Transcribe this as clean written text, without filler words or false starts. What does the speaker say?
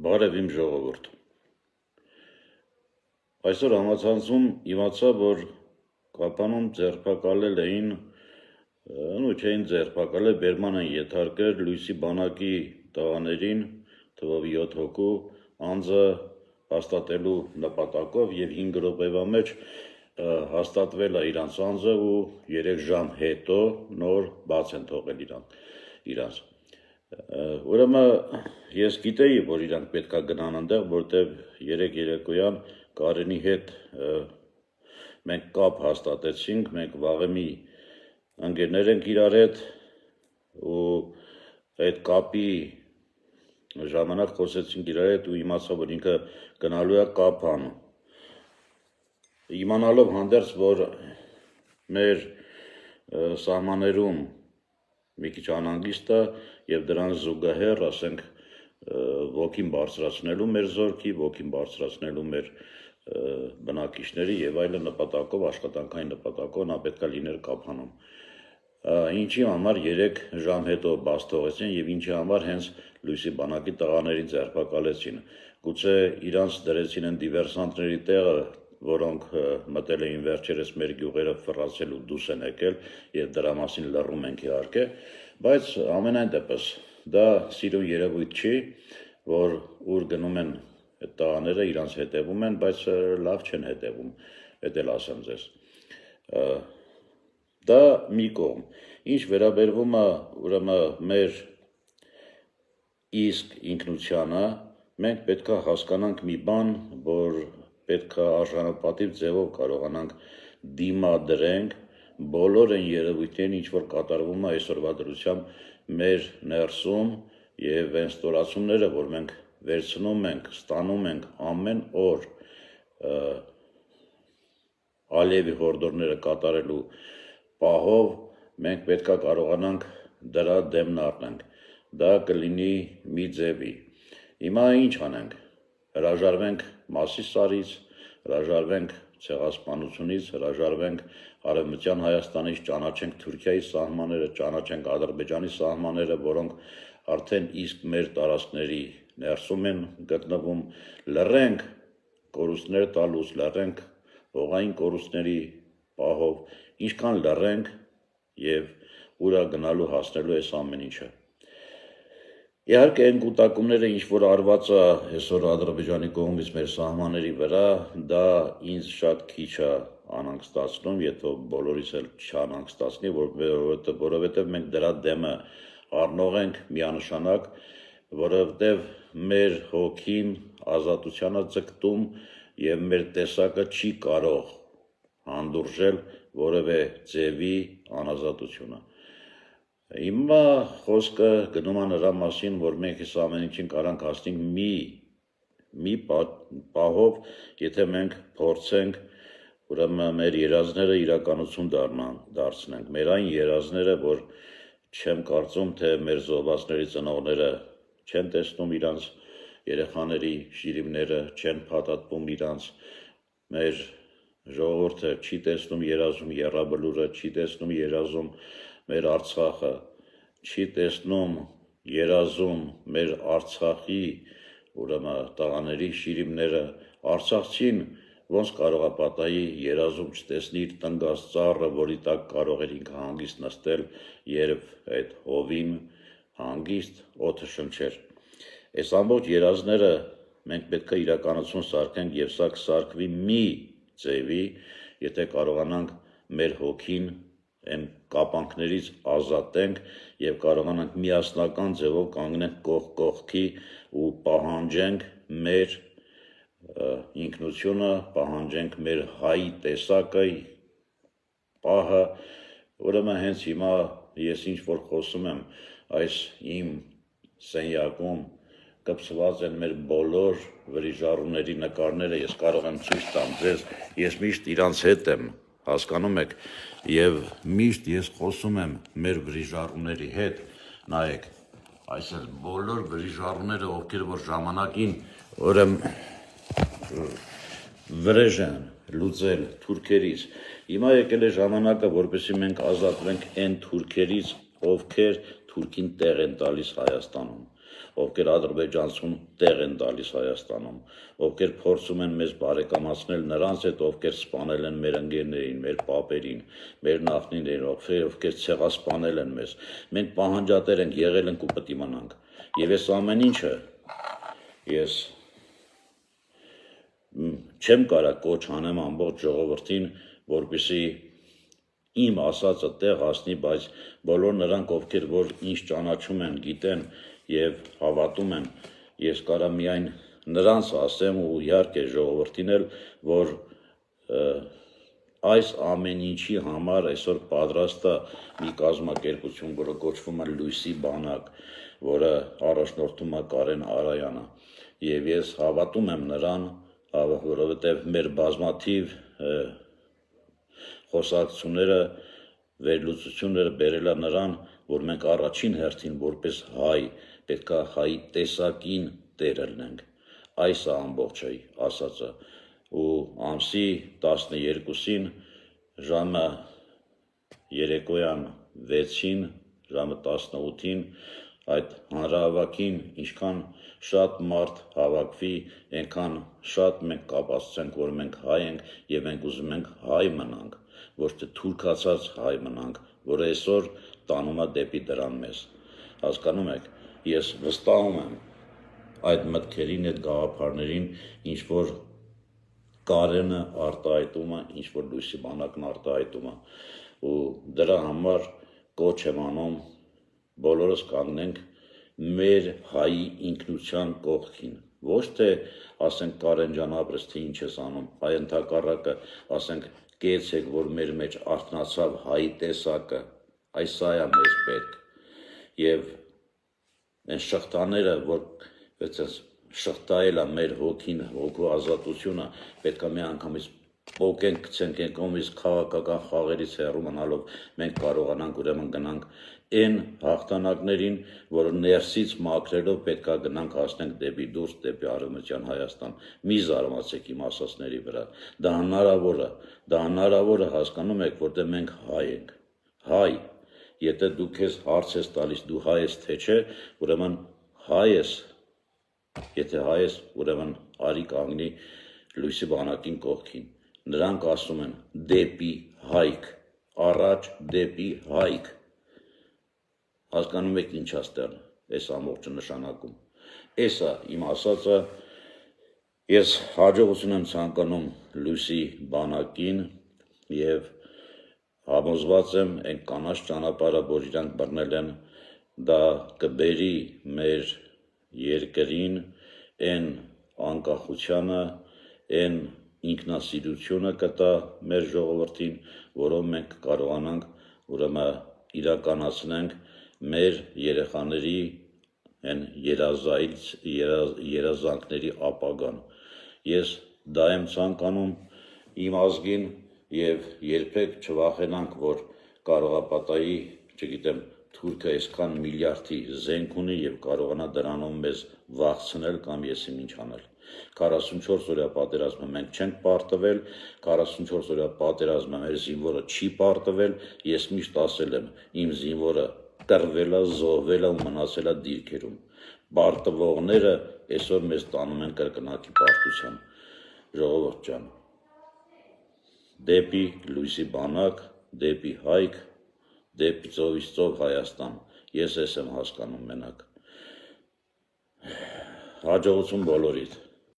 Բարև իմ ժողովուրդ։ Այսօր համացանցում իմացա, որ Կապանում ձերբակալել էին, չէին ձերբակալել, բերման են ենթարկել Լույսի բանակի տղաներին, թվով 7 հոգու, անձը հաստատելու նպատակով եւ 5 րոպեվա մեջ հաստատվել է իրանց անձը ու 3 ժամ հետո նոր բաց են թողել իրանց։ Ուրեմն ես գիտեի, որ իրանք պետքա գնան այնտեղ, որտեղ երեկոյան Կարենի հետ մենք կապ հաստատեցինք, մենք վաղեմի ընկերներ ենք իրար հետ ու այդ կապի ժամանակ խոսեցինք իրար հետ ու իմացա, որ ինքը գնալու է կապ անում։ Իմանալով հանդերձ, որ մեր սահմաններում մի քիչ անհանգիստ է եւ դրան զուգահեռ, ասենք, ոգին բարձրացնելու մեր զորքի, ոգին բարձրացնելու մեր բնակիչների եւ այլ նպատակով, աշխատանքային նպատակով նա պետքա լիներ Կապանում։ Ինչի համար 3 ժամ հետո բաց թողեցին եւ ինչի համար հենց Լույսի բանակի տղաներին ձերբակալեցին։ Գուցե իրանց դրեցին են դիվերսանտների տեղը, որոնք մտել էին վերջերս մեր գյուղերը ֆռացել ու դուրս են եկել եւ դրա մասին լռում ենք իհարկե, բայց ամենայն դեպս դա սիրուն երևույթ չի, որ ուր գնում են այդ տղաները իրանց հետևում են, բայց լավ չեն հետևում, դա էլ ասեմ ձեզ։ Դա մի կողմ։ Ինչ վերաբերվում է ուրեմն մեր իսկ ինքնությանը, մենք պետքա հասկանանք մի բան, որ պետքա արժանապատիվ ձևով կարողանանք դիմադրենք բոլոր այն երևույթներին, ինչ որ կատարվում է այսօրվա դրությամբ մեր ներսում եւ այն ստորացումները, որ մենք վերցնում ենք, ստանում ենք ամեն օր Ալիևի հորդորները կատարելու պահով, մենք պետքա կարողանանք դրա դեմն առնենք։ Դա կլինի մի ձևի։ Հիմա ինչ անենք։ Հրաժարվենք Մասիսարից, հրաժարվենք ցեղասպանությունից, հրաժարվենք Արևմտյան Հայաստանից, ճանաչենք Թուրքիայի սահմանները, ճանաչենք Ադրբեջանի սահմանները, որոնք արդեն իսկ մեր տարածքների ներսում են գտնվում, լռենք կորուստներ տալուց, լռենք հողային կորուստների պահով, ինչքան լռենք եւ ուրա գնալու հասնելու այս ամեն ինչը։ Իհարկե այն կուտակումները, ինչ որ արված է այսօր Ադրբեջանի կողմից մեր սահմանների վրա, դա ինձ շատ քիչ է անհանգստացնում, եթե բոլորիս էլ չանհանգստացնի, որովհետև մենք դրա դեմը առնող ենք միանշանակ, որովհետև մեր հոգին ազատությանը ձգտում եւ մեր տեսակը չի կարող հանդուրժել որևէ ձևի անազատությունը։ Հիմա խոսքը գնում է նրա մասին, որ մենք այս ամեն ինչին կարանք հասնենք մի պահով, եթե մենք փորձենք ուրեմն մեր երազները իրականություն դարձնենք, մեր այն երազները, որ չեմ կարծում, թե մեր զոհվածների ծնողները չեն տեսնում իրանց երեխաների շիրիմները, չեն փաթաթվում իրանց, մեր ժողովուրդը չի տեսնում երազում Եռաբլուրը, չի տեսնում երազում մեր Արցախը, չի տեսնում երազում մեր Արցախի ուրեմն տղաների շիրիմները, Արցախցին ոնց կարող է պատահի երազում չտեսնի իր տնգած ծառը, որի տակ կարող էր ինքը հանգիստ նստել, երբ այդ հովին հանգիստ օդը շնչեր։ Այս ամբողջ երազները մենք պետք է իրականություն սարքենք եւ սա կսարքվի մի ձևի, եթե կարողանանք մեր հոգին այն կապանքներից ազատենք եւ կարողանանք միասնական ձևով կանգնենք կողք կողքի ու պահանջենք մեր ինքնությունը, պահանջենք մեր հայի տեսակը, պահը, ուրեմն հենց հիմա ես ինչ որ խոսում եմ այս իմ սենյակում կպցված են մեր բոլոր վրիժառուների նկարները, ես կարող եմ ցույց տամ ձեզ, ես միշտ իրանց հետ եմ, հասկանում եք, եւ միշտ ես խոսում եմ մեր վրիժառուների հետ, նայեք, այս էլ բոլոր վրիժառուները, ովքեր որ ժամանակին ուրեմն վրեժ են լուծել թուրքերից, հիմա եկել է ժամանակը, որպեսզի մենք ազատվենք այն թուրքերից, ովքեր թուրքին տեղ են տալիս Հայաստանում, ովքեր ադրբեջանցուն տեղ են տալիս Հայաստանում, ովքեր փորձում են մեզ բարեկամացնել նրանց հետ, ովքեր սպանել են մեր ընկերներին, մեր պապերին, մեր նախնիներին, ովքեր ցեղասպանել են մեզ։ Մենք պահանջատեր ենք, եղել ենք ու պետք է մնանք։ Եվ այս ամեն ինչը ես չեմ կարող կոչ անեմ ամբողջ ժողովրդին, որպեսզի իմ ասածը տեղ հասնի, բայց բոլոր նրանք, ովքեր որ ինչ ճանաչում են, գիտեն եւ հավատում են, ես կարա միայն նրանց ասեմ ու իհարկե ժողովրդին էլ, որ այս ամեն ինչի համար այսօր պատրաստ է մի կազմակերպություն, որը կոչվում է Լույսի բանակ, որը առաջնորդում է Կարեն Արայանը, եւ ես հավատում եմ նրան, որովհետեւ մեր բազմաթիվ խոսակցությունները վերլուծությունները բերել է նրան, որ մենք առաջին հերթին որպես հայ պետք է հայի տեսակին տեր ելնենք։ Այս է ամբողջը ասածը։ Ու ամսի 12-ին ժամը երեկոյան 6-ին, ժամը 18-ին այդ հանրահավաքին ինչքան շատ մարդ հավաքվի, այնքան շատ մենք կապացցենք, որ մենք հայ ենք եւ մենք ուզում ենք հայ մնանք, ոչ թե թուրքացած հայ մնանք, որը այսօր տանում է դեպի դրան մեզ։ Հասկանում եք, ես վստահում եմ այդ մտքերին, այդ գաղափարներին, ինչ որ Կարենը արտահայտում է, ինչ որ Լույսի բանակն արտահայտում է, ու դրա համար կոչ եմ անում բոլորս կանգնենք մեր հայի ինքնության կողքին, ոչ թե ասենք Կարեն ջան ապրես թե ինչ ես անում, այլ ընդհակառակը ասենք կեցեք, որ մեր մեջ արթնացավ հայի տեսակը, այս սա է մեզ պետք, եւ այն շղթաները, որ շղթայել է մեր հոգին, հոգու ազատությունը, պետք է մի անգամից պոկենք, գցենք այն կողմից քաղաքական խաղերից հեռու մնալով, մենք կարողանանք ուրեմն գնանք այն հաղթանակներին, որը ներսից մաքրելով պետք է գնանք հասնենք դեպի դուրս, դեպի արևմտյան Հայաստան։ Մի զարմացեք իմ ասածների վրա։ Դա հնարավոր է, հասկանում եք, որտեղ մենք հայ ենք։ Հայ, եթե դու քեզ հարց ես տալիս, դու հայ ես թե չէ, ուրեմն հայ ես, եթե հայ ես, ուրեմն արի կանգնի Լույսի բանակին կողքին։ Նրանք ասում են դեպի հայք, առաջ դեպի հայք։ Հասկանում եք ինչ աստեղ այս ամբողջը նշանակում։ Այս է իմ ասածը, ես հաջողություն եմ ցանկանում Լույսի բանակին եւ համոզված եմ այն կանաչ ճանապարհը, որ իրանք բռնել են, դա կբերի մեր երկրին այն անկախությանը, այն ինքնասիրությունը կտա մեր ժողովրդին, որով մենք կարողանանք ուրեմն իրականացնենք մեր երեխաների այն երազանքների ապագան։ Ես դա եմ ցանկանում իմ ազգին եւ երբեք չվախենանք, որ կարողապատայի, չգիտեմ, թուրքը այսքան միլիարդի զենք ունի եւ կարողանա դրանով մեզ վախցնել կամ եսիմ ինչ անել։ 44 օրյա պատերազմը մենք չենք պարտվել, 44 օրյա պատերազմը մեր զինվորը չի պարտվել, ես միշտ ասել եմ, իմ զինվորը տրվել է, զոհվել է ու մնացել է դիրքերում։ Պարտվողները այսօր մեզ տանում են կրկնակի պարտության։ Ժողովուրդ ջան, դեպի Լույսի բանակ, դեպի հայք, դեպի ծովից ծով Հայաստան, ես եմ հասկանում մենակ։ Հաջողություն բոլորիդ։